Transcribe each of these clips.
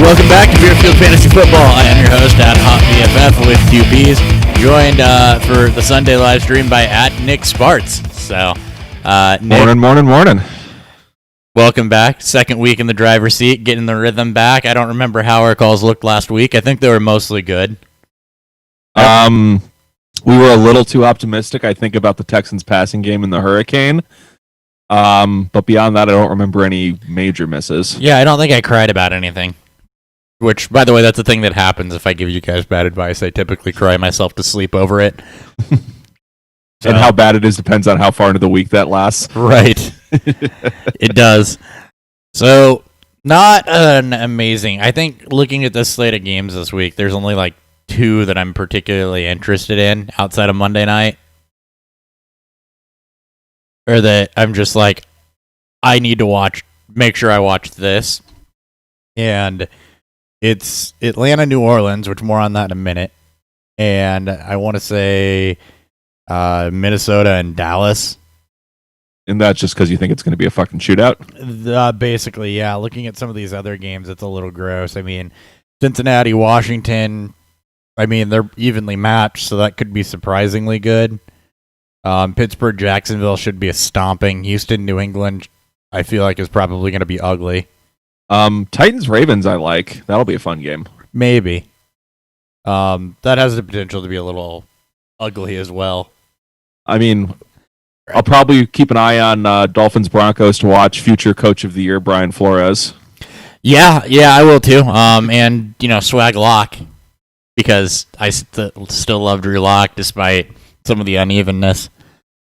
welcome back to Beerfield Fantasy Football. I am your host at Hot BFF with QBs, joined for the Sunday live stream by at Nick Sparts. So, Nick, morning. Welcome back. Second week in the driver's seat, getting the rhythm back. I don't remember how our calls looked last week. I think they were mostly good. We were a little too optimistic, I think, about the Texans passing game and the Hurricane. But beyond that, I don't remember any major misses. Yeah, I don't think I cried about anything. Which, by the way, that's the thing that happens if I give you guys bad advice. I typically cry myself to sleep over it. And how bad it is depends on how far into the week that lasts. Right. It does. So, not an amazing... I think looking at this slate of games this week, there's only like two that I'm particularly interested in outside of Monday night. Or that I'm just like, I need to make sure I watch this. And it's Atlanta, New Orleans, which more on that in a minute. And I want to say Minnesota and Dallas. And that's just because you think it's going to be a fucking shootout? Basically, yeah. Looking at some of these other games, it's a little gross. I mean, Cincinnati, Washington, they're evenly matched, so that could be surprisingly good. Pittsburgh, Jacksonville should be a stomping. Houston, New England, I feel like is probably going to be ugly. Titans, Ravens, I like. That'll be a fun game. Maybe. That has the potential to be a little ugly as well. I mean, I'll probably keep an eye on Dolphins, Broncos to watch future Coach of the Year, Brian Flores. Yeah, I will too. And, Swag Lock, because I still love Drew Lock despite some of the unevenness.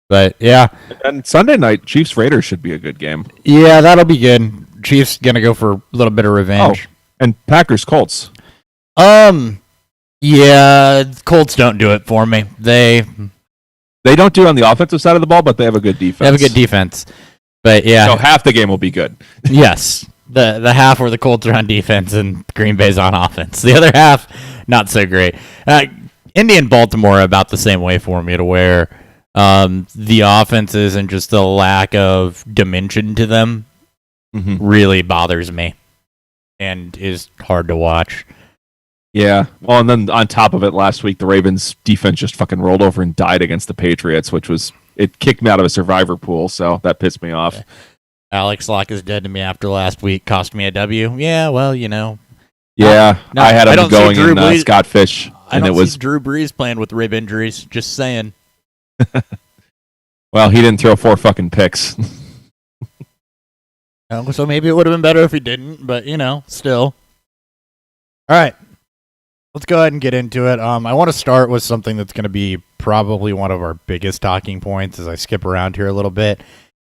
But, yeah. And Sunday night, Chiefs-Raiders should be a good game. Yeah, that'll be good. Chiefs going to go for a little bit of revenge. Oh, and Packers-Colts. Yeah, Colts don't do it for me. They don't do it on the offensive side of the ball, but they have a good defense. They have a good defense. But, yeah. So half the game will be good. Yes. The half where the Colts are on defense and Green Bay's on offense. The other half, not so great. Indy and Baltimore are about the same way for me, to where the offenses and just the lack of dimension to them really bothers me and is hard to watch. Yeah. Well, and then on top of it, last week, the Ravens defense just fucking rolled over and died against the Patriots, it kicked me out of a survivor pool, so that pissed me off. Alex Locke is dead to me after last week. Cost me a W. Yeah, well, Yeah, I had him going in Scott Fish. I don't see Drew Brees playing with rib injuries. Just saying. Well, he didn't throw 4 fucking picks. So maybe it would have been better if he didn't, but, still. All right. Let's go ahead and get into it. I want to start with something that's going to be probably one of our biggest talking points as I skip around here a little bit.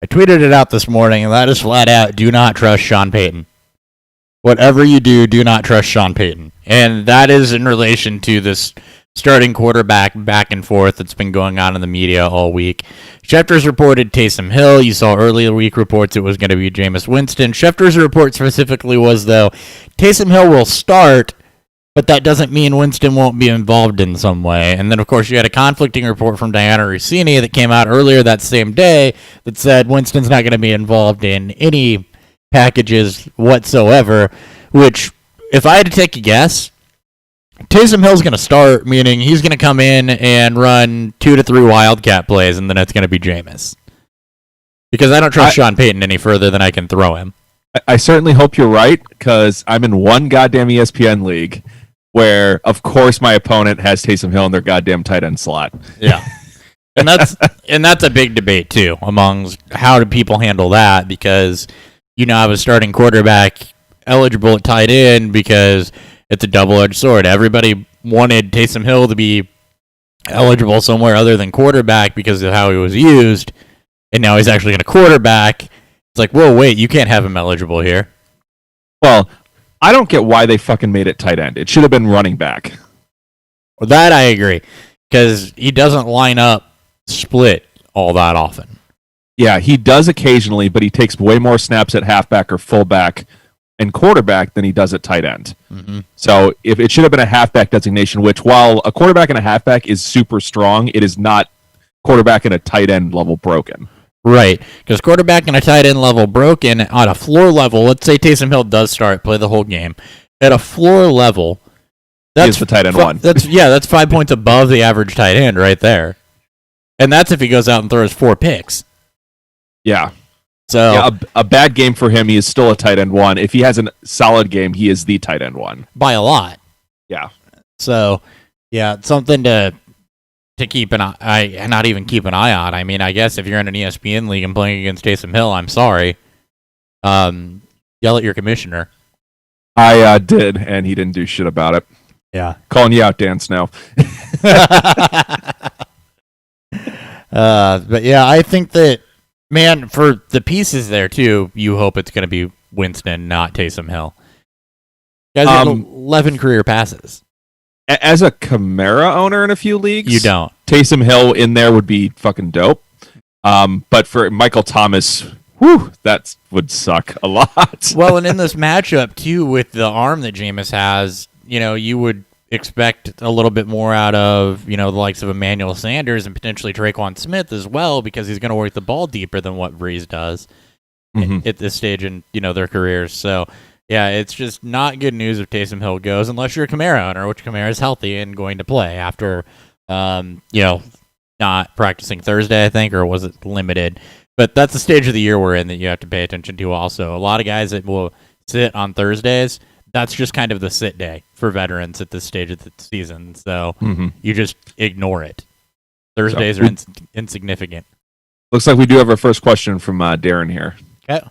I tweeted it out this morning, and that is flat out, do not trust Sean Payton. Whatever you do, do not trust Sean Payton. And that is in relation to this starting quarterback back and forth that's been going on in the media all week. Schefter's reported Taysom Hill. You saw earlier week reports it was going to be Jameis Winston. Schefter's report specifically was, though, Taysom Hill will start, but that doesn't mean Winston won't be involved in some way. And then, of course, you had a conflicting report from Diana Rossini that came out earlier that same day that said Winston's not going to be involved in any packages whatsoever, which, if I had to take a guess, Taysom Hill's going to start, meaning he's going to come in and run 2 to 3 Wildcat plays, and then it's going to be Jameis. Because I don't trust Sean Payton any further than I can throw him. I certainly hope you're right, because I'm in one goddamn ESPN league where, of course, my opponent has Taysom Hill in their goddamn tight end slot. Yeah. And that's a big debate, too, among how do people handle that, because I have a starting quarterback eligible at tight end because it's a double-edged sword. Everybody wanted Taysom Hill to be eligible somewhere other than quarterback because of how he was used, and now he's actually going to quarterback. It's like, whoa, wait, you can't have him eligible here. Well, I don't get why they fucking made it tight end. It should have been running back. Well, that I agree, because he doesn't line up split all that often. Yeah, he does occasionally, but he takes way more snaps at halfback or fullback and quarterback than he does at tight end. Mm-hmm. So if it should have been a halfback designation, which while a quarterback and a halfback is super strong, it is not quarterback and a tight end level broken. Right, because quarterback and a tight end level broken on a floor level, let's say Taysom Hill does start, play the whole game. at a floor level, that's the tight end one. That's 5 points above the average tight end right there. And that's if he goes out and throws 4 picks. Yeah. So yeah, a bad game for him, he is still a tight end 1. If he has a solid game, he is the tight end 1. By a lot. Yeah. So, yeah, it's something to keep an eye, not even keep an eye on. I mean, I guess if you're in an ESPN league and playing against Taysom Hill, I'm sorry. Yell at your commissioner. I did, and he didn't do shit about it. Yeah. Calling you out, Dan Snow. But yeah, I think that, man, for the pieces there too, you hope it's going to be Winston, not Taysom Hill. Guys got 11 career passes. As a Kamara owner in a few leagues, you don't. Taysom Hill in there would be fucking dope. But for Michael Thomas, that would suck a lot. Well, and in this matchup too, with the arm that Jameis has, you would expect a little bit more out of, the likes of Emmanuel Sanders and potentially Traquan Smith as well, because he's going to work the ball deeper than what Breeze does at this stage in, their careers. So, yeah, it's just not good news if Taysom Hill goes, unless you're a Kamara owner, which Kamara is healthy and going to play after, not practicing Thursday, I think, or was it limited? But that's the stage of the year we're in that you have to pay attention to also. A lot of guys that will sit on Thursdays, that's just kind of the sit day for veterans at this stage of the season. So you just ignore it. Thursdays are insignificant. Looks like we do have our first question from Darren here. Okay.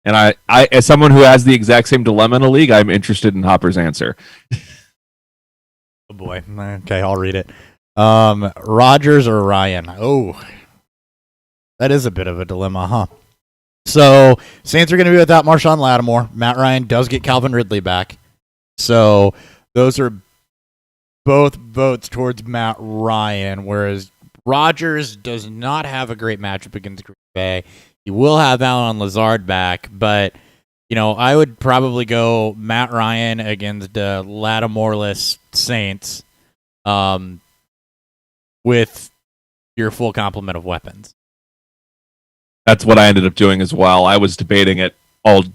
And I, as someone who has the exact same dilemma in a league, I'm interested in Hopper's answer. Oh, boy. Okay, I'll read it. Rodgers or Ryan? Oh, that is a bit of a dilemma, huh? So, Saints are going to be without Marshawn Lattimore. Matt Ryan does get Calvin Ridley back. So, those are both votes towards Matt Ryan, whereas Rodgers does not have a great matchup against Green Bay. He will have Allen Lazard back, but, I would probably go Matt Ryan against Lattimore-less Saints with your full complement of weapons. That's what I ended up doing as well. I was debating it all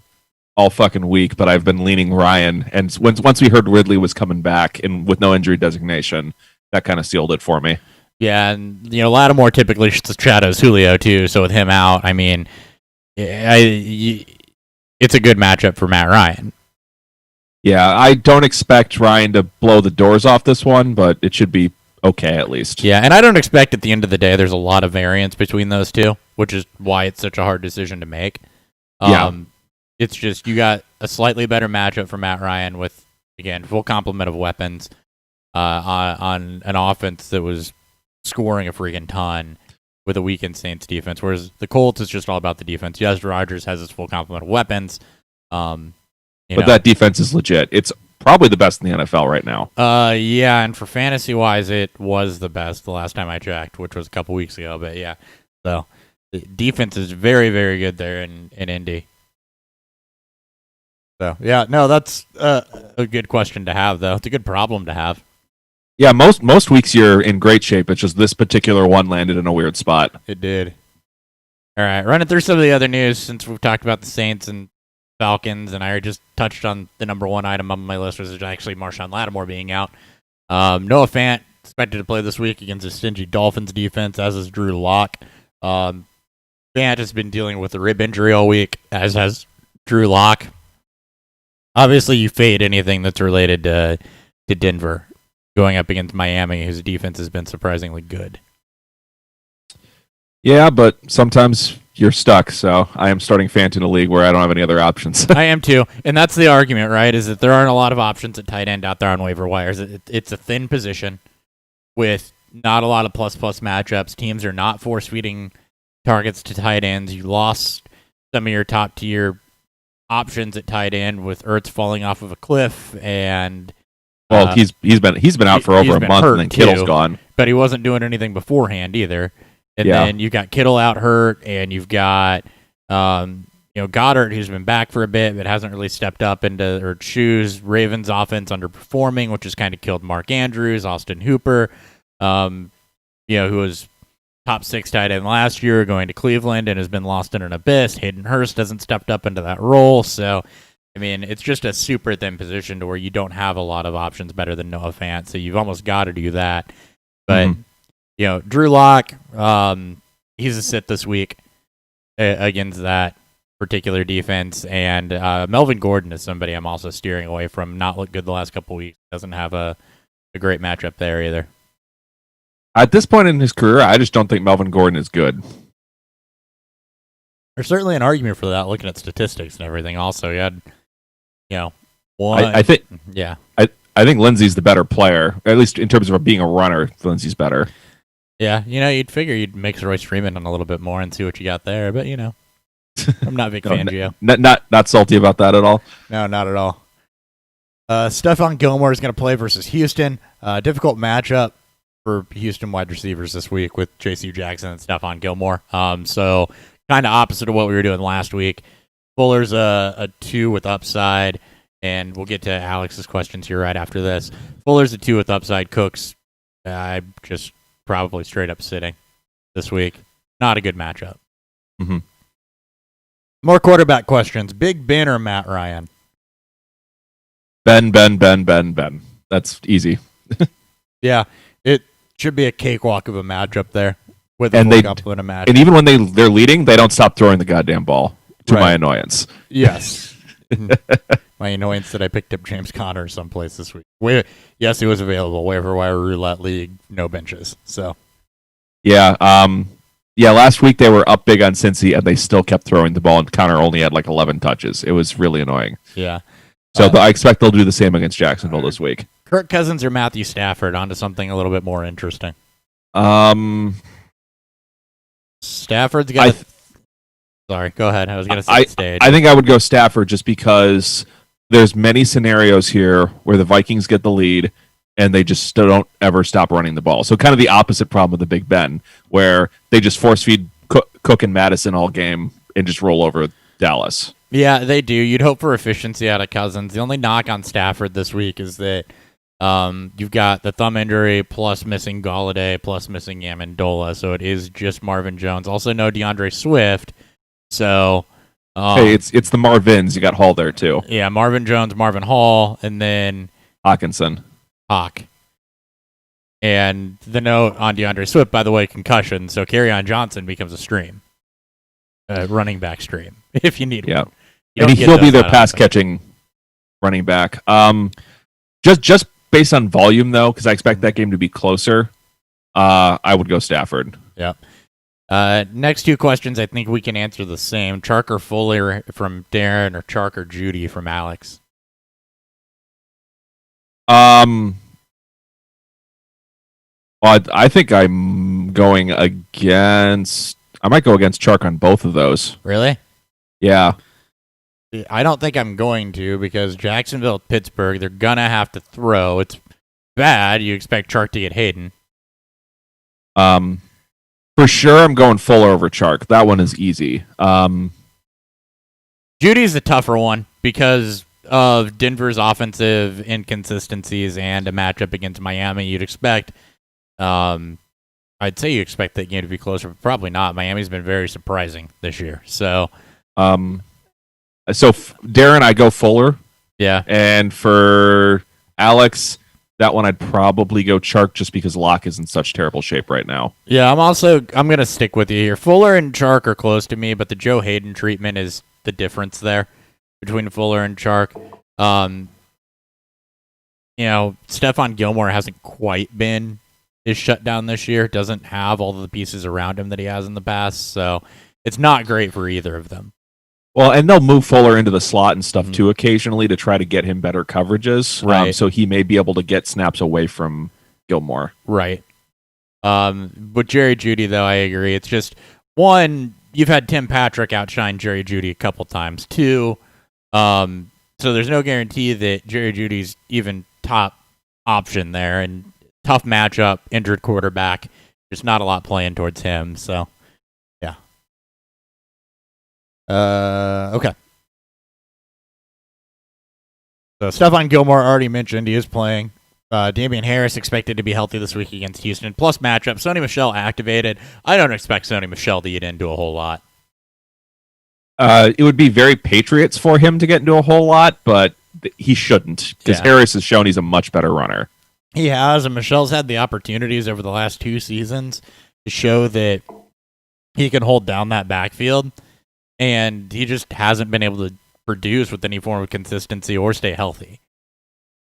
fucking week, but I've been leaning Ryan. And once we heard Ridley was coming back and with no injury designation, that kind of sealed it for me. Yeah, and Lattimore typically shadows Julio too. So with him out, I mean, it's a good matchup for Matt Ryan. Yeah, I don't expect Ryan to blow the doors off this one, but it should be okay at least. Yeah, and I don't expect at the end of the day there's a lot of variance between those two, which is why it's such a hard decision to make. It's just you got a slightly better matchup for Matt Ryan with, again, full complement of weapons on an offense that was scoring a freaking ton with a weakened Saints defense, whereas the Colts is just all about the defense. Yes, Rodgers has his full complement of weapons. But that defense is legit. It's probably the best in the NFL right now. Yeah, and for fantasy-wise, it was the best the last time I checked, which was a couple weeks ago. But yeah, so the defense is very, very good there in Indy. So yeah, no, that's a good question to have, though. It's a good problem to have. Yeah, most weeks you're in great shape. It's just this particular one landed in a weird spot. It did. All right, running through some of the other news since we've talked about the Saints and Falcons, and I just touched on the number one item on my list, which is actually Marshawn Lattimore being out. Noah Fant expected to play this week against a stingy Dolphins defense, as is Drew Lock. Fant has been dealing with a rib injury all week, as has Drew Lock. Obviously, you fade anything that's related to Denver going up against Miami, whose defense has been surprisingly good. Yeah, but sometimes you're stuck, so I am starting Fant in a league where I don't have any other options. I am too, and that's the argument, right, is that there aren't a lot of options at tight end out there on waiver wires. It's a thin position with not a lot of plus-plus matchups. Teams are not force-feeding targets to tight ends. You lost some of your top-tier options at tight end with Ertz falling off of a cliff, and he's been out for over a month, and then Kittle's gone. But he wasn't doing anything beforehand either. And then you've got Kittle out hurt, and you've got Goddard, who's been back for a bit but hasn't really stepped up into or shoes. Ravens offense underperforming, which has kind of killed Mark Andrews, Austin Hooper, who was top 6 tight end last year, going to Cleveland and has been lost in an abyss. Hayden Hurst hasn't stepped up into that role, so I mean, it's just a super thin position to where you don't have a lot of options better than Noah Fant, so you've almost got to do that. But, Drew Lock, he's a sit this week against that particular defense, and Melvin Gordon is somebody I'm also steering away from. Not looked good the last couple weeks. Doesn't have a great matchup there either. At this point in his career, I just don't think Melvin Gordon is good. There's certainly an argument for that, looking at statistics and everything. Also, you had, one. I think, yeah. I think Lindsey's the better player, at least in terms of being a runner. Lindsey's better. Yeah, you'd figure you'd mix Royce Freeman on a little bit more and see what you got there, but I'm not Vic Fangio. Not salty about that at all. No, not at all. Stephon Gilmore is going to play versus Houston. Difficult matchup for Houston wide receivers this week with J.C. Jackson and Stephon Gilmore. So kind of opposite of what we were doing last week. Fuller's a 2 with upside, and we'll get to Alex's questions here right after this. Fuller's a 2 with upside. Cooks, I'm just probably straight up sitting this week. Not a good matchup. Mm-hmm. More quarterback questions. Big Ben or Matt Ryan? Ben. That's easy. Yeah, it should be a cakewalk of a matchup there. With and and even when they're leading, they don't stop throwing the goddamn ball, to my annoyance. Yes. My annoyance that I picked up James Conner someplace this week. Yes, he was available. Waiver wire roulette league, no benches. So, yeah, last week they were up big on Cincy, and they still kept throwing the ball, and Conner only had like 11 touches. It was really annoying. Yeah. So I expect they'll do the same against Jacksonville this week. Kirk Cousins or Matthew Stafford? On to something a little bit more interesting. Stafford's got. Sorry, go ahead. I was going to set the stage. I think I would go Stafford just because there's many scenarios here where the Vikings get the lead and they just don't ever stop running the ball. So kind of the opposite problem with the Big Ben, where they just force feed Cook and Madison all game and just roll over Dallas. Yeah, they do. You'd hope for efficiency out of Cousins. The only knock on Stafford this week is that you've got the thumb injury plus missing Golladay plus missing Amendola, so it is just Marvin Jones. Also no DeAndre Swift. So, hey, it's the Marvins. You got Hall there too. Yeah, Marvin Jones, Marvin Hall, and then Hawkinson. Hawk. And the note on DeAndre Swift, by the way, concussion. So Kerryon Johnson becomes a stream, running back stream if you need one. And he'll be their pass catching running back. Just based on volume though, because I expect that game to be closer. I would go Stafford. Yeah. Next two questions, I think we can answer the same. Chark or Fuller from Darren, or Chark or Judy from Alex? Well, I think I'm going against. I might go against Chark on both of those. Really? Yeah. I don't think I'm going to, because Jacksonville, Pittsburgh, they're gonna have to throw. It's bad. You expect Chark to get Hayden. For sure, I'm going Fuller over Chark. That one is easy. Judy's the tougher one because of Denver's offensive inconsistencies and a matchup against Miami. You'd expect, I'd say you expect that game to be closer, but probably not. Miami's been very surprising this year. So, Darren, I go Fuller. Yeah. And for Alex, that one I'd probably go Chark just because Locke is in such terrible shape right now. Yeah, I'm going to stick with you here. Fuller and Chark are close to me, but the Joe Hayden treatment is the difference there between Fuller and Chark. Stephon Gilmore hasn't quite been his shutdown this year. Doesn't have all the pieces around him that he has in the past, so it's not great for either of them. Well, and they'll move Fuller into the slot and stuff too occasionally to try to get him better coverages. Right. So he may be able to get snaps away from Gilmore. Right. With Jerry Jeudy, though, I agree. It's just, one, you've had Tim Patrick outshine Jerry Jeudy a couple times. Two, so there's no guarantee that Jerry Jeudy's even top option there. And tough matchup, injured quarterback. There's not a lot playing towards him. So, yeah. Okay. So Stephon Gilmore already mentioned he is playing. Damian Harris expected to be healthy this week against Houston. Plus matchup, Sony Michel activated. I don't expect Sony Michel to get into a whole lot. It would be very Patriots for him to get into a whole lot, but he shouldn't because Harris has shown he's a much better runner. He has, and Michelle's had the opportunities over the last 2 seasons to show that he can hold down that backfield, and he just hasn't been able to produce with any form of consistency or stay healthy.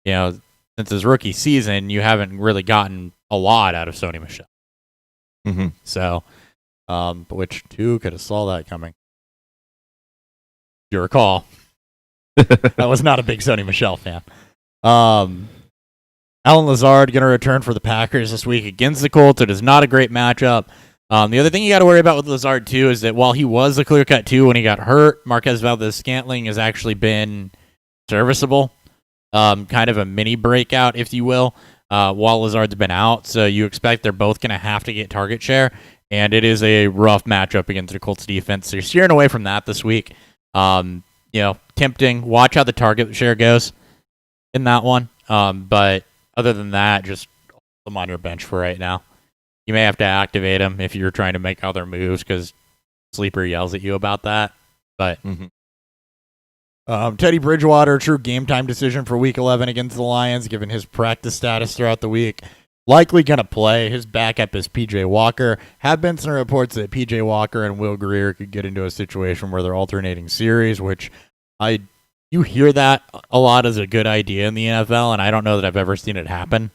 Since his rookie season, you haven't really gotten a lot out of Sony Michel. Mm-hmm. So, which too could have saw that coming. You recall, I was not a big Sony Michel fan. Alan Lazard going to return for the Packers this week against the Colts. It is not a great matchup. The other thing you got to worry about with Lazard, too, is that while he was a clear-cut 2 when he got hurt, Marquez Valdez-Scantling has actually been serviceable. Kind of a mini breakout, if you will, while Lazard's been out. So you expect they're both going to have to get target share, and it is a rough matchup against the Colts defense. So you're steering away from that this week. Tempting. Watch how the target share goes in that one. But other than that, just hold them on your bench for right now. You may have to activate him if you're trying to make other moves because Sleeper yells at you about that. But Teddy Bridgewater, true game time decision for Week 11 against the Lions, given his practice status throughout the week. Likely going to play. His backup is P.J. Walker. Have been some reports that P.J. Walker and Will Grier could get into a situation where they're alternating series, which you hear that a lot as a good idea in the NFL, and I don't know that I've ever seen it happen.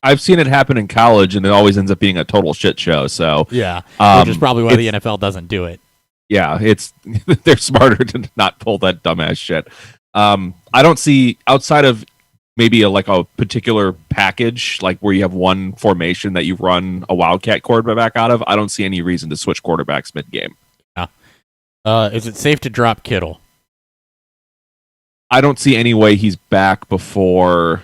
I've seen it happen in college, and it always ends up being a total shit show. So yeah, which is probably why the NFL doesn't do it. Yeah, they're smarter to not pull that dumbass shit. I don't see, outside of maybe a particular package, like where you have one formation that you run a Wildcat quarterback out of, I don't see any reason to switch quarterbacks mid-game. Yeah. Is it safe to drop Kittle? I don't see any way he's back before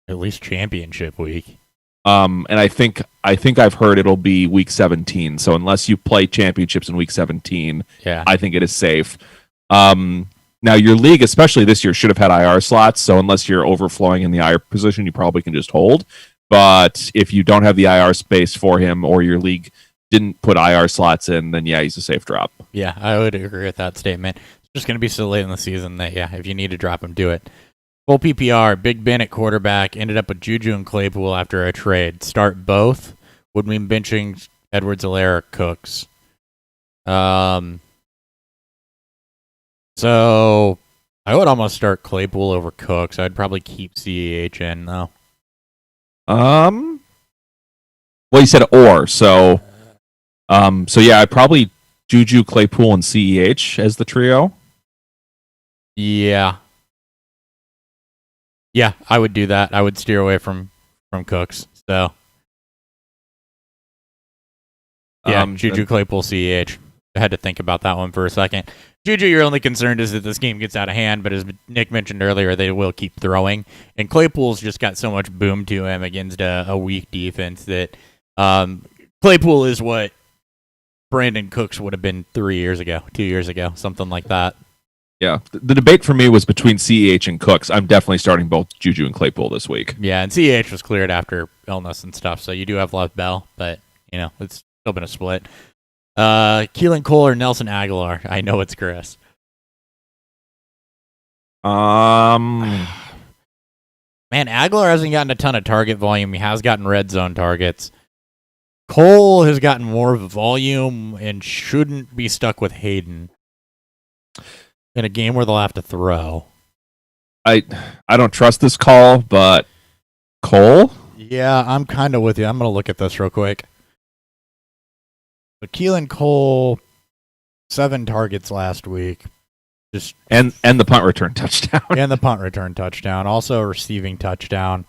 at least championship week. And I think I've heard it'll be week 17. So unless you play championships in week 17, I think it is safe. Now your league, especially this year, should have had IR slots. So unless you're overflowing in the IR position, you probably can just hold. But if you don't have the IR space for him, or your league didn't put IR slots in, then he's a safe drop. Yeah, I would agree with that statement. It's just going to be so late in the season that if you need to drop him, do it. Full PPR, Big Ben at quarterback, ended up with Juju and Claypool after a trade. Start both. Would mean benching Edwards-Helaire or Cooks. So I would almost start Claypool over Cooks. I'd probably keep CEH in, though. Well, you said or, so I'd probably Juju, Claypool, and CEH as the trio. Yeah, I would do that. I would steer away from Cooks. So, Juju, Claypool, CEH. I had to think about that one for a second. Juju, your only concern is that this game gets out of hand, but as Nick mentioned earlier, they will keep throwing. And Claypool's just got so much boom to him against a weak defense that Claypool is what Brandon Cooks would have been 2 years ago, something like that. Yeah, the debate for me was between CEH and Cooks. I'm definitely starting both Juju and Claypool this week. Yeah, and CEH was cleared after illness and stuff, so you do have Lev Bell, but, it's still been a split. Keelan Cole or Nelson Aguilar? I know it's Chris. Man, Aguilar hasn't gotten a ton of target volume. He has gotten red zone targets. Cole has gotten more volume and shouldn't be stuck with Hayden in a game where they'll have to throw. I don't trust this call, but Cole? Yeah, I'm kind of with you. I'm going to look at this real quick. But Keelan Cole, 7 targets last week. And the punt return touchdown. And the punt return touchdown. Also a receiving touchdown.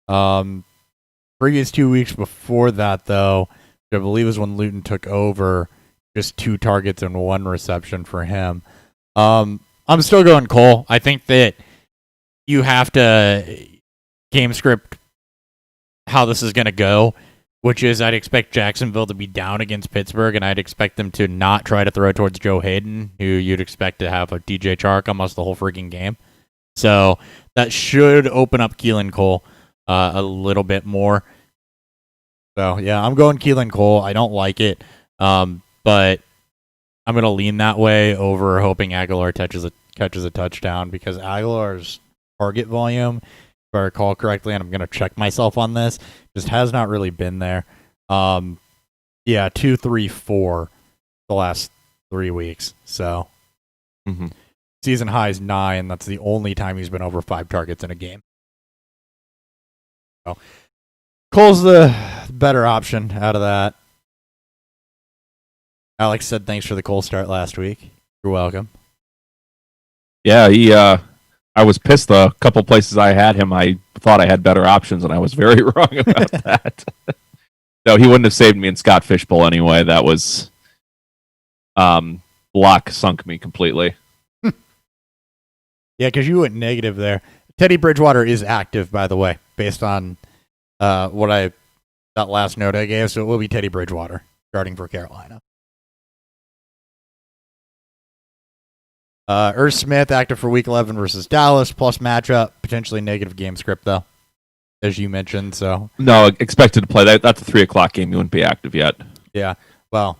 Previous 2 weeks before that, though, I believe is when Luton took over, just 2 targets and 1 reception for him. I'm still going Cole. I think that you have to game script how this is going to go, which is I'd expect Jacksonville to be down against Pittsburgh, and I'd expect them to not try to throw towards Joe Hayden, who you'd expect to have a DJ Chark almost the whole freaking game. So that should open up Keelan Cole a little bit more. So, yeah, I'm going Keelan Cole. I don't like it, but I'm going to lean that way over hoping Aguilar catches a touchdown, because Aguilar's target volume, if I recall correctly, and I'm going to check myself on this, just has not really been there. 2, 3, 4 the last 3 weeks. So season high is 9. That's the only time he's been over 5 targets in a game. So Cole's the better option out of that. Alex said thanks for the Cole start last week. You're welcome. Yeah, I was pissed a couple places I had him. I thought I had better options, and I was very wrong about that. No, he wouldn't have saved me in Scott Fishbowl anyway. That was block sunk me completely. Yeah, because you went negative there. Teddy Bridgewater is active, by the way, based on that last note I gave. So it will be Teddy Bridgewater starting for Carolina. Irv Smith active for Week 11 versus Dallas, plus matchup, potentially negative game script though, as you mentioned. So no, expected to play. That's a 3:00 game. He wouldn't be active yet. Yeah, well,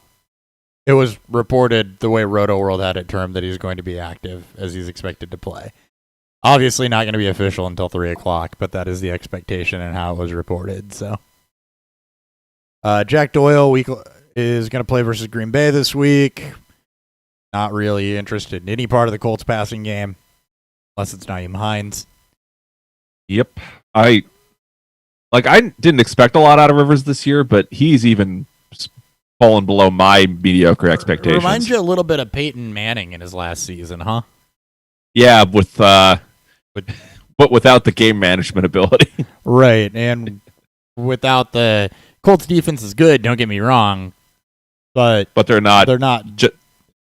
it was reported the way Roto World had it termed that he's going to be active, as he's expected to play. Obviously not going to be official until 3:00, but that is the expectation and how it was reported. So Jack Doyle is going to play versus Green Bay this week. Not really interested in any part of the Colts passing game, unless it's Nyheim Hines. Yep. I didn't expect a lot out of Rivers this year, but he's even fallen below my mediocre expectations. Reminds you a little bit of Peyton Manning in his last season, huh? Yeah, but without the game management ability. Right, and without the Colts defense is good, don't get me wrong, but they're not.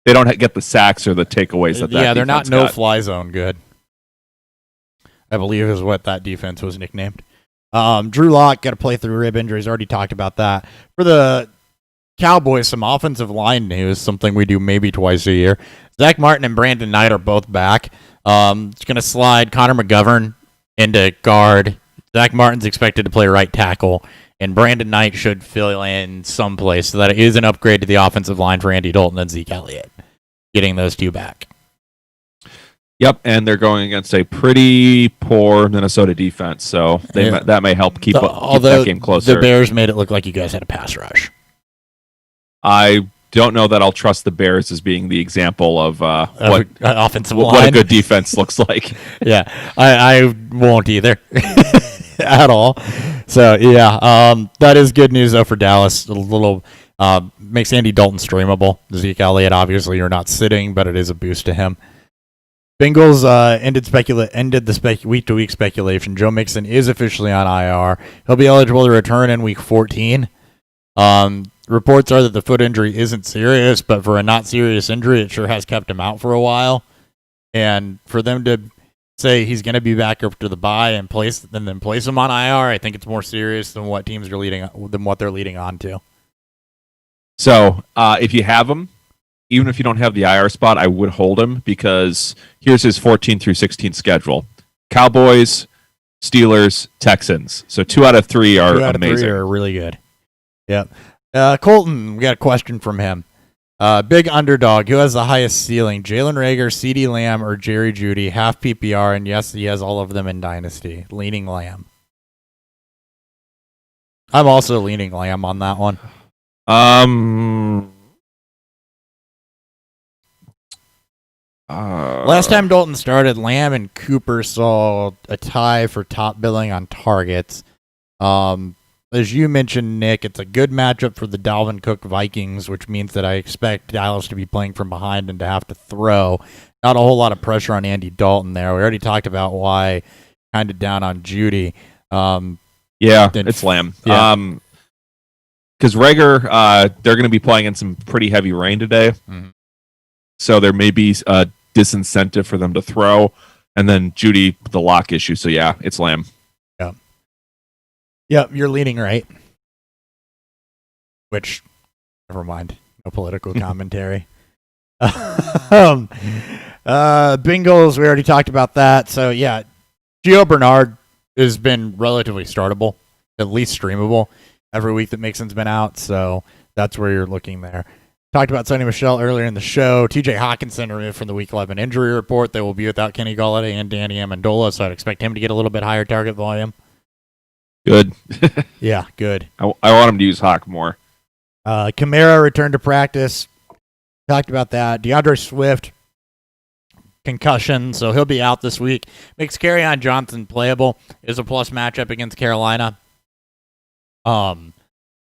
They don't get the sacks or the takeaways that. Yeah, they're not no-fly zone good, I believe is what that defense was nicknamed. Drew Lock got to play through rib injuries. Already talked about that. For the Cowboys, some offensive line news, something we do maybe twice a year. Zach Martin and Brandon Knight are both back. It's going to slide Connor McGovern into guard. Zach Martin's expected to play right tackle, and Brandon Knight should fill in someplace, so that it is an upgrade to the offensive line for Andy Dalton and Zeke Elliott, getting those two back. Yep, and they're going against a pretty poor Minnesota defense, so that may help keep that game closer. The Bears made it look like you guys had a pass rush. I don't know that I'll trust the Bears as being the example of what offensive line. What a good defense looks like. Yeah, I won't either at all. So yeah, that is good news though for Dallas. A little makes Andy Dalton streamable. Zeke Elliott, obviously, you're not sitting, but it is a boost to him. Bengals ended the week-to-week speculation. Joe Mixon is officially on IR. He'll be eligible to return in Week 14. Reports are that the foot injury isn't serious, but for a not serious injury, it sure has kept him out for a while. And for them to say he's going to be back after the bye and then place him on IR, I think it's more serious than what teams are they're leading on to. So if you have him, even if you don't have the IR spot, I would hold him, because here's his 14 through 16 schedule: Cowboys, Steelers, Texans. So 2 out of 3 are amazing. 2 out of 3 are really good. Yep. Colton, we got a question from him. Big underdog. Who has the highest ceiling? Jalen Reagor, CeeDee Lamb, or Jerry Jeudy? Half PPR, and yes, he has all of them in Dynasty. Leaning Lamb. I'm also leaning Lamb on that one. Last time Dalton started, Lamb and Cooper saw a tie for top billing on targets. As you mentioned, Nick, it's a good matchup for the Dalvin Cook Vikings, which means that I expect Dallas to be playing from behind and to have to throw. Not a whole lot of pressure on Andy Dalton there. We already talked about why kind of down on Jeudy. It's Lamb. Yeah. Because Reagor, they're going to be playing in some pretty heavy rain today. Mm-hmm. So there may be a disincentive for them to throw. And then Jeudy, the lock issue. So yeah, it's Lamb. Yep, you're leaning right. Which, never mind. No political commentary. Bengals, we already talked about that. So yeah, Gio Bernard has been relatively startable, at least streamable, every week that Mixon's been out. So that's where you're looking there. Talked about Sonny Michel earlier in the show. TJ Hawkinson removed from the Week 11 injury report. They will be without Kenny Golladay and Danny Amendola, so I'd expect him to get a little bit higher target volume. Good. Yeah, good. I want him to use Hawk more. Kamara returned to practice. Talked about that. DeAndre Swift, concussion, so he'll be out this week. Makes Kerryon Johnson playable. Is a plus matchup against Carolina.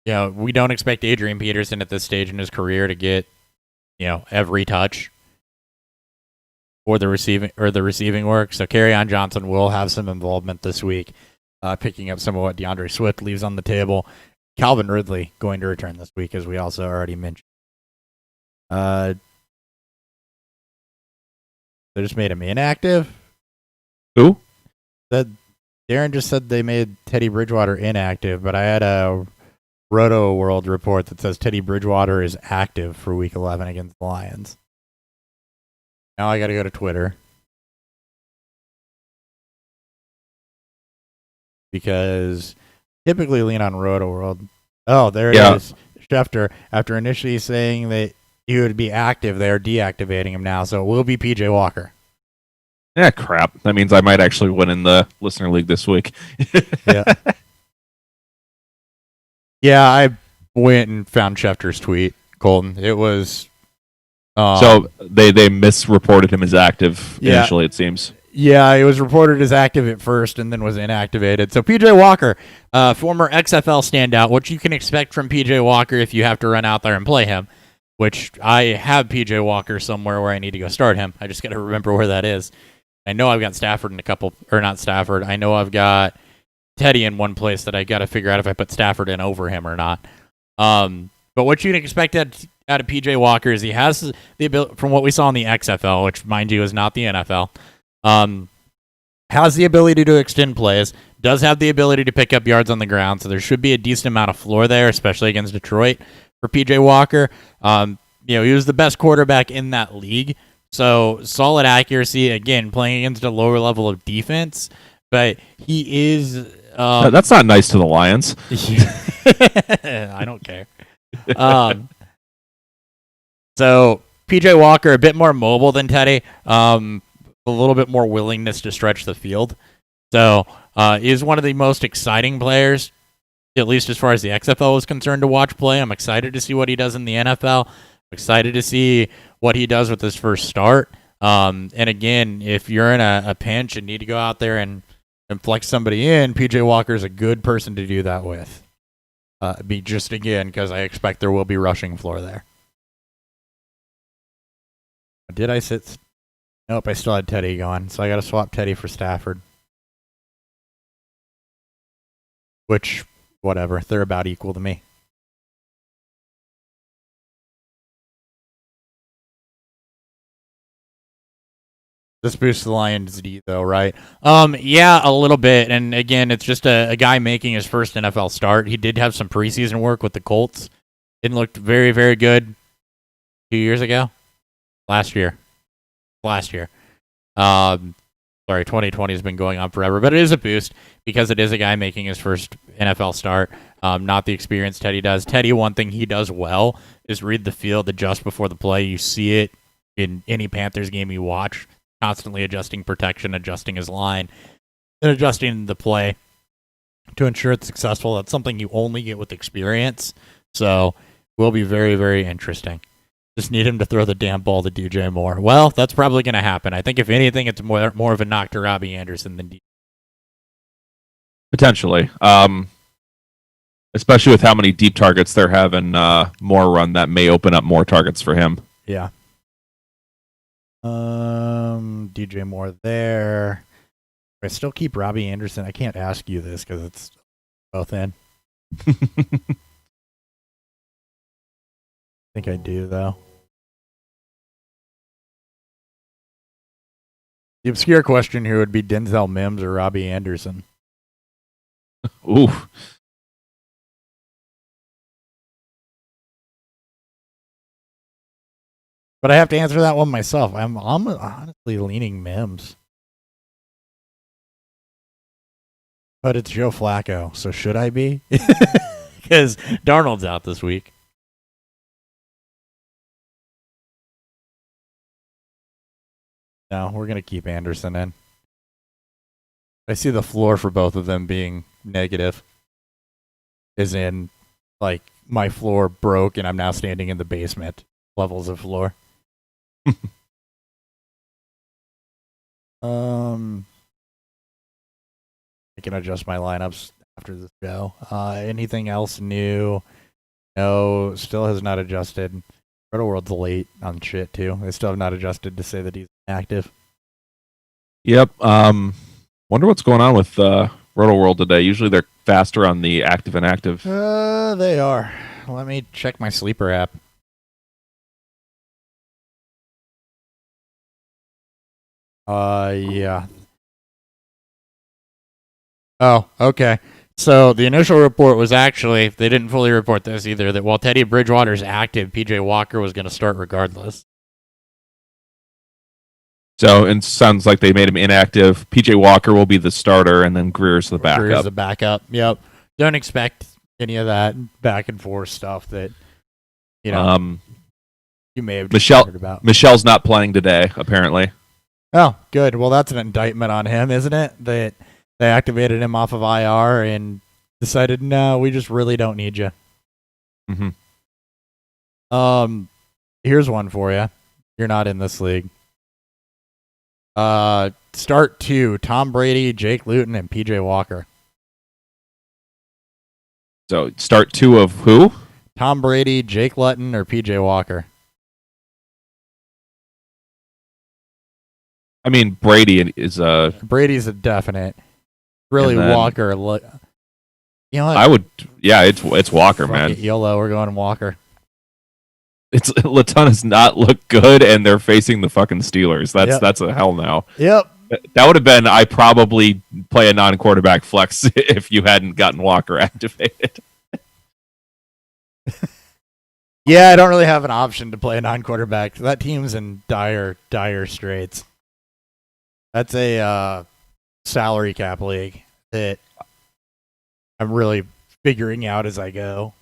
We don't expect Adrian Peterson at this stage in his career to get, every touch or the receiving work. So Kerryon Johnson will have some involvement this week, picking up some of what DeAndre Swift leaves on the table. Calvin Ridley going to return this week, as we also already mentioned. They just made him inactive. Who? Darren just said they made Teddy Bridgewater inactive, but I had a Roto World report that says Teddy Bridgewater is active for Week 11 against the Lions. Now I got to go to Twitter because typically lean on Roto World. Oh, there it is. Schefter, after initially saying that he would be active, they are deactivating him now, so it will be PJ Walker. Yeah, crap. That means I might actually win in the listener league this week. Yeah. Yeah, I went and found Schefter's tweet, Colton. It was... so they misreported him as active initially, it seems. Yeah, he was reported as active at first and then was inactivated. So PJ Walker, former XFL standout, what you can expect from PJ Walker if you have to run out there and play him, which I have PJ Walker somewhere where I need to go start him. I just got to remember where that is. I know I've got Stafford in not Stafford. I know I've got Teddy in one place that I got to figure out if I put Stafford in over him or not. But what you can expect out of PJ Walker is he has the ability, from what we saw in the XFL, which mind you is not the NFL, has the ability to extend plays, does have the ability to pick up yards on the ground, so there should be a decent amount of floor there, especially against Detroit for PJ Walker. He was the best quarterback in that league, so solid accuracy, again, playing against a lower level of defense, but he is... that's not nice to the Lions. I don't care. So PJ Walker, a bit more mobile than Teddy, a little bit more willingness to stretch the field. So is one of the most exciting players, at least as far as the XFL is concerned, to watch play. I'm excited to see what he does in the NFL. I'm excited to see what he does with his first start. And again, if you're in a pinch and need to go out there and flex somebody in, PJ Walker is a good person to do that with. Because I expect there will be rushing floor there. Did I sit? Nope, I still had Teddy going, so I got to swap Teddy for Stafford. Which, whatever, they're about equal to me. This boosts the Lions D, though, right? Yeah, a little bit. And again, it's just a guy making his first NFL start. He did have some preseason work with the Colts. It looked very, very good 2 years ago. Last year. Sorry, 2020 has been going on forever, but it is a boost because it is a guy making his first NFL start. Not the experience Teddy does. Teddy, one thing he does well is read the field, adjust before the play. You see it in any Panthers game you watch. Constantly adjusting protection, adjusting his line, and adjusting the play to ensure it's successful. That's something you only get with experience. So will be very, very interesting. Just need him to throw the damn ball to DJ Moore. Well, that's probably going to happen. I think if anything, it's more of a knock to Robbie Anderson than DJ. Potentially. Especially with how many deep targets they're having Moore run, that may open up more targets for him. Yeah. DJ Moore there. I still keep Robbie Anderson. I can't ask you this because it's both in. I think I do, though. The obscure question here would be Denzel Mims or Robbie Anderson. Ooh. But I have to answer that one myself. I'm honestly leaning Mims. But it's Joe Flacco, so should I be? Because Darnold's out this week. No, we're going to keep Anderson in. I see the floor for both of them being negative. Is in, like, my floor broke and I'm now standing in the basement levels of floor. I can adjust my lineups after this show. Anything else new? No, still has not adjusted. Roto World's late on shit too. They still have not adjusted to say that he's active. Yep. Wonder what's going on with Roto World today. Usually they're faster on the active and active. They are. Let me check my sleeper app. Yeah. Oh, okay. So the initial report was actually, they didn't fully report this either, that while Teddy Bridgewater's active, PJ Walker was going to start regardless. So it sounds like they made him inactive. PJ Walker will be the starter, and then Greer's the backup. Greer's the backup. Yep. Don't expect any of that back and forth stuff that, you know, you may have just heard about. Michelle's not playing today, apparently. Oh, good. Well, that's an indictment on him, isn't it? That they activated him off of IR and decided, no, we just really don't need you. Mm-hmm. Here's one for you. You're not in this league. Start 2, Tom Brady, Jake Luton, and PJ Walker. So start 2 of who? Tom Brady, Jake Luton, or PJ Walker. I mean, Brady is a... Brady's a definite. Really, Walker. You know what? I would... Yeah, it's Walker, man. YOLO, we're going Walker. Laton does not look good, and they're facing the fucking Steelers. That's a hell no. Yep. That would have been, I probably play a non-quarterback flex if you hadn't gotten Walker activated. Yeah, I don't really have an option to play a non-quarterback. That team's in dire straits. That's a salary cap league that I'm really figuring out as I go.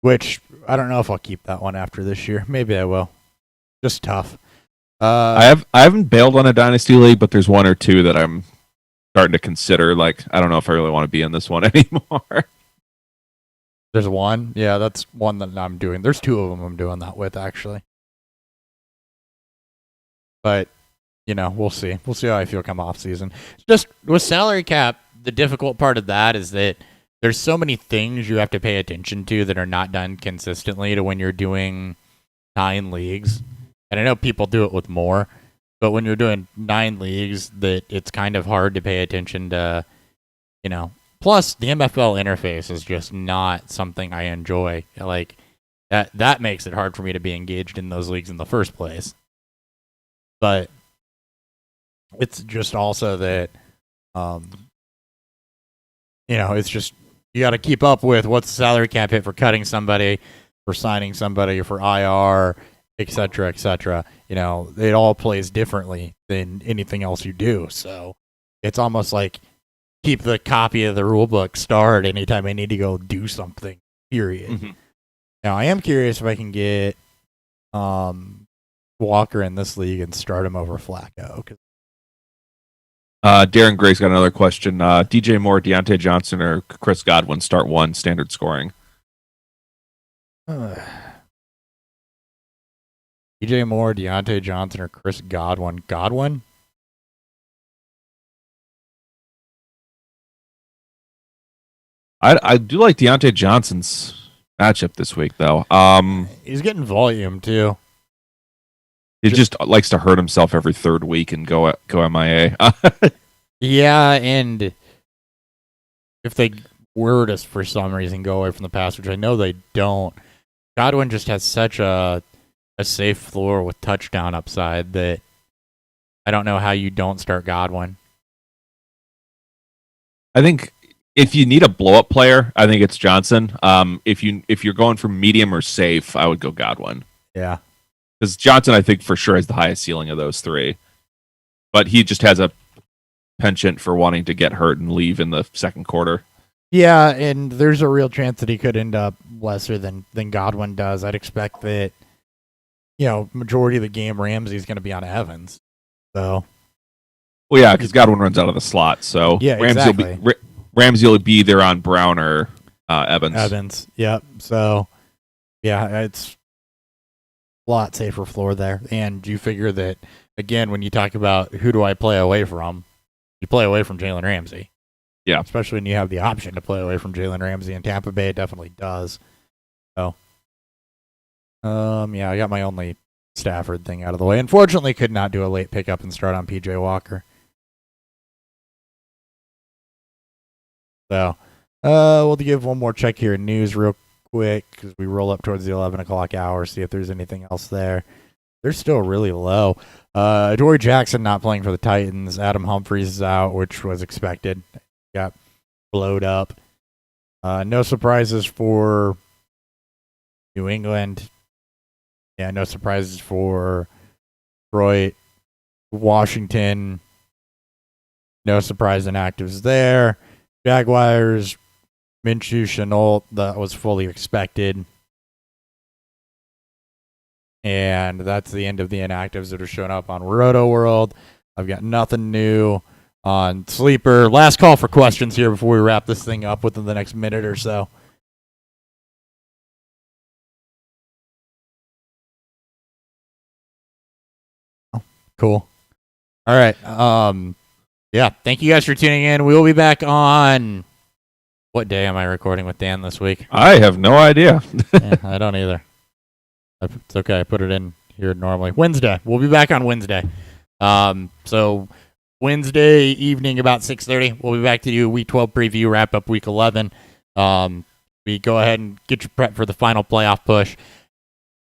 Which, I don't know if I'll keep that one after this year. Maybe I will. Just tough. I haven't bailed on a dynasty league, but there's one or two that I'm starting to consider. Like, I don't know if I really want to be in this one anymore. There's one? Yeah, that's one that I'm doing. There's 2 of them I'm doing that with, actually. But, you know, we'll see. We'll see how I feel come off season. Just with salary cap, the difficult part of that is that there's so many things you have to pay attention to that are not done consistently to when you're doing 9 leagues. And I know people do it with more, but when you're doing 9 leagues, that it's kind of hard to pay attention to, you know. Plus, the MFL interface is just not something I enjoy. Like, that makes it hard for me to be engaged in those leagues in the first place. But it's just also that, you know, it's just, you got to keep up with what's the salary cap hit for cutting somebody, for signing somebody, for IR, et cetera, et cetera. You know, it all plays differently than anything else you do. So it's almost like keep the copy of the rule book starred anytime I need to go do something, period. Mm-hmm. Now, I am curious if I can get Walker in this league and start him over Flacco. Darren Gray's got another question. DJ Moore, Deontay Johnson, or Chris Godwin start 1 standard scoring? DJ Moore, Deontay Johnson, or Chris Godwin? Godwin? I do like Deontay Johnson's matchup this week, though. He's getting volume, too. He just likes to hurt himself every 3rd week and go MIA. Yeah, and if they were to, for some reason, go away from the pass, which I know they don't, Godwin just has such a safe floor with touchdown upside that I don't know how you don't start Godwin. I think if you need a blow-up player, I think it's Johnson. If you're going for medium or safe, I would go Godwin. Yeah. Because Johnson, I think, for sure has the highest ceiling of those 3. But he just has a penchant for wanting to get hurt and leave in the 2nd quarter. Yeah, and there's a real chance that he could end up lesser than Godwin does. I'd expect that majority of the game Ramsey's going to be on Evans. So. Well, yeah, because Godwin runs out of the slot, so Yeah, exactly. Ramsey will be either on Brown or Evans. Evans, yep. So, yeah, it's a lot safer floor there. And you figure that, again, when you talk about who do I play away from, you play away from Jalen Ramsey. Yeah. Especially when you have the option to play away from Jalen Ramsey. And Tampa Bay definitely does. So, I got my only Stafford thing out of the way. Unfortunately, could not do a late pickup and start on PJ Walker. So, we'll give one more check here in news real quick because we roll up towards the 11 o'clock hour, see if there's anything else there. They're still really low. Adoree Jackson not playing for the Titans. Adam Humphries is out, which was expected. Got blowed up. No surprises for New England. Yeah, no surprises for Detroit. Washington. No surprise inactives there. Jaguars, Minshew, Shenault, that was fully expected. And that's the end of the inactives that are showing up on Roto World. I've got nothing new on Sleeper. Last call for questions here before we wrap this thing up within the next minute or so. Cool. All right. Yeah, thank you guys for tuning in. We will be back on... What day am I recording with Dan this week? I have no idea. I don't either. It's okay. I put it in here normally. Wednesday. We'll be back on Wednesday. So Wednesday evening about 6:30, we'll be back to do a Week 12 preview, wrap up Week 11. We go ahead and get you prepped for the final playoff push.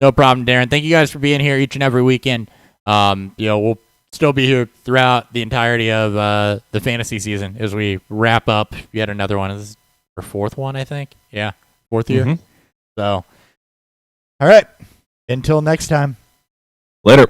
No problem, Darren. Thank you guys for being here each and every weekend. We'll still be here throughout the entirety of the fantasy season as we wrap up yet another one. This is our fourth one, I think. Yeah, fourth year. Mm-hmm. So, all right. Until next time. Later.